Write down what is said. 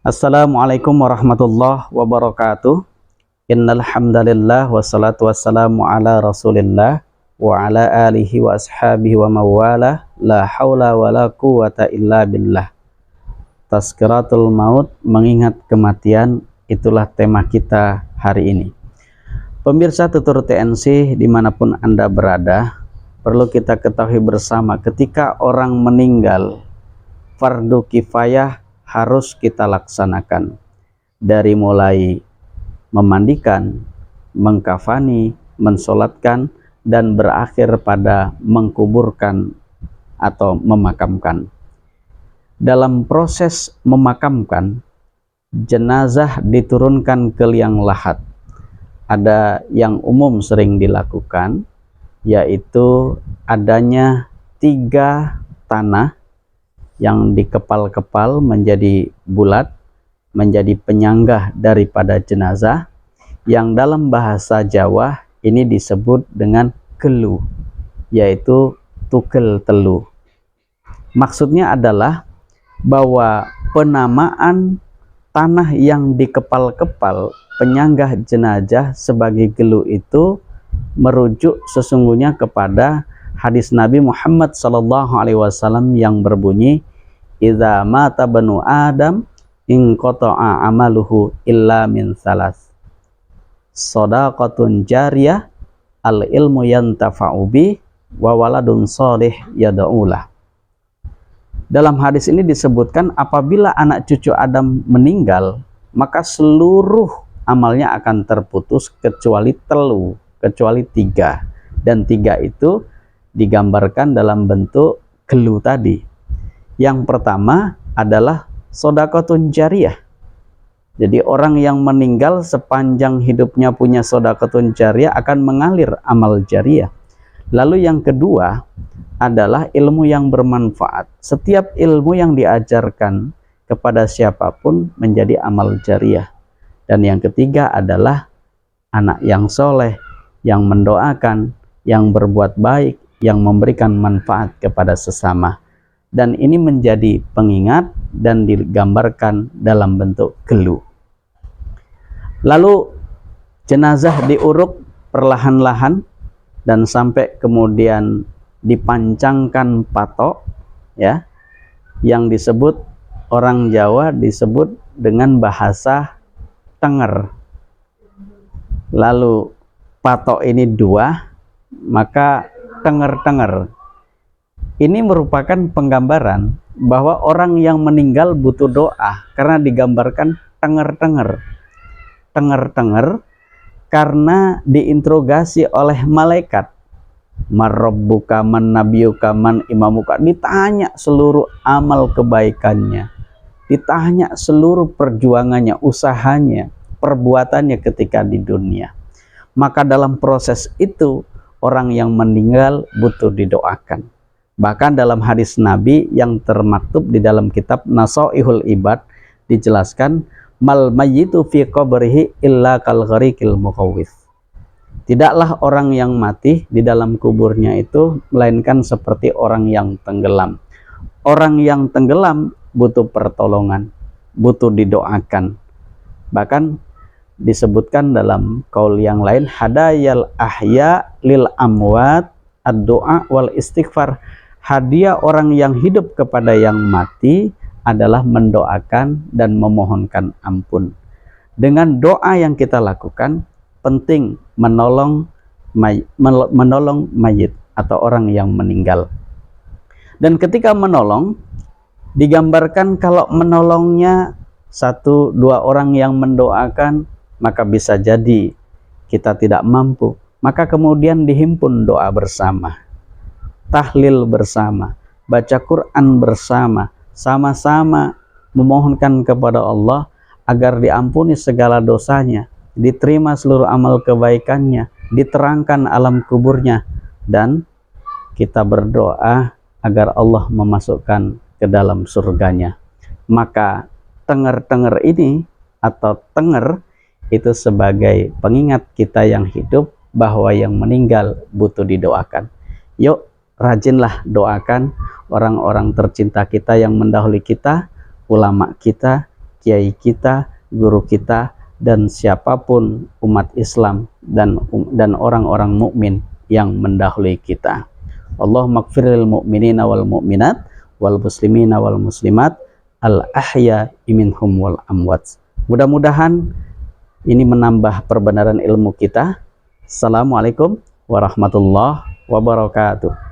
Assalamualaikum warahmatullahi wabarakatuh. Innal hamdalillah wassalatu wassalamu ala Rasulillah wa ala alihi wa ashabihi wa mawalah. La haula wala quwata illa billah. Tazkiratul maut, mengingat kematian, itulah tema kita hari ini. Pemirsa Tutur TNC dimanapun Anda berada, perlu kita ketahui bersama, ketika orang meninggal, fardu kifayah harus kita laksanakan. Dari mulai memandikan, mengkafani, mensolatkan, dan berakhir pada mengkuburkan atau memakamkan. Dalam proses memakamkan, jenazah diturunkan ke liang lahat. Ada yang umum sering dilakukan, yaitu adanya 3 tanah yang dikepal-kepal menjadi bulat, menjadi penyanggah daripada jenazah, yang dalam bahasa Jawa ini disebut dengan gelu, yaitu tukel telu. Maksudnya adalah bahwa penamaan tanah yang dikepal-kepal penyanggah jenazah sebagai gelu itu merujuk sesungguhnya kepada hadis Nabi Muhammad SAW yang berbunyi, idza mata banu Adam inqata'a amaluhu illa min salas, shadaqatun jariyah, al ilmu yantafa'u bih, wa waladun shalih yad'ulah. Dalam hadis ini disebutkan apabila anak cucu Adam meninggal, maka seluruh amalnya akan terputus kecuali 3, dan 3 itu digambarkan dalam bentuk gelu tadi. Yang pertama adalah shadaqatun jariyah. Jadi orang yang meninggal sepanjang hidupnya punya shadaqatun jariyah akan mengalir amal jariyah. Lalu yang kedua adalah ilmu yang bermanfaat. Setiap ilmu yang diajarkan kepada siapapun menjadi amal jariyah. Dan yang ketiga adalah anak yang soleh, yang mendoakan, yang berbuat baik, yang memberikan manfaat kepada sesama. Dan ini menjadi pengingat dan digambarkan dalam bentuk gelu. Lalu jenazah diuruk perlahan-lahan dan sampai kemudian dipancangkan patok, ya, yang disebut orang Jawa disebut dengan bahasa tenger. Lalu patok ini 2, maka tenger-tenger. Ini merupakan penggambaran bahwa orang yang meninggal butuh doa, karena digambarkan tenger-tenger. Tenger-tenger karena diinterogasi oleh malaikat. Marrabbuka, man nabiyuka, man imamuka. Ditanya seluruh amal kebaikannya. Ditanya seluruh perjuangannya, usahanya, perbuatannya ketika di dunia. Maka dalam proses itu, orang yang meninggal butuh didoakan. Bahkan dalam hadis Nabi yang termaktub di dalam kitab Nasaihul Ibad dijelaskan, mal mayyitu fi qabrihi illa kal ghariqil muqawwis. Tidaklah orang yang mati di dalam kuburnya itu melainkan seperti orang yang tenggelam. Orang yang tenggelam butuh pertolongan, butuh didoakan. Bahkan disebutkan dalam kaul yang lain, hadayal ahya lil amwat ad-doa wal istighfar. Hadiah orang yang hidup kepada yang mati adalah mendoakan dan memohonkan ampun. Dengan doa yang kita lakukan, penting menolong mayit atau orang yang meninggal. Dan ketika menolong, digambarkan kalau menolongnya 1-2 orang yang mendoakan, maka bisa jadi kita tidak mampu, maka kemudian dihimpun doa bersama, tahlil bersama, baca Quran bersama, sama-sama memohonkan kepada Allah agar diampuni segala dosanya, diterima seluruh amal kebaikannya, diterangkan alam kuburnya, dan kita berdoa agar Allah memasukkan ke dalam surganya. Maka tenger-tenger ini atau tenger itu sebagai pengingat kita yang hidup bahwa yang meninggal butuh didoakan. Yuk, rajinlah doakan orang-orang tercinta kita yang mendahului kita, ulama kita, kiai kita, guru kita, dan siapapun umat Islam dan orang-orang mukmin yang mendahului kita. Allahumma ighfirlil mu'minina wal mu'minat wal muslimina wal muslimat al ahya minhum wal amwat. Mudah-mudahan ini menambah perbenaran ilmu kita. Assalamualaikum warahmatullahi wabarakatuh.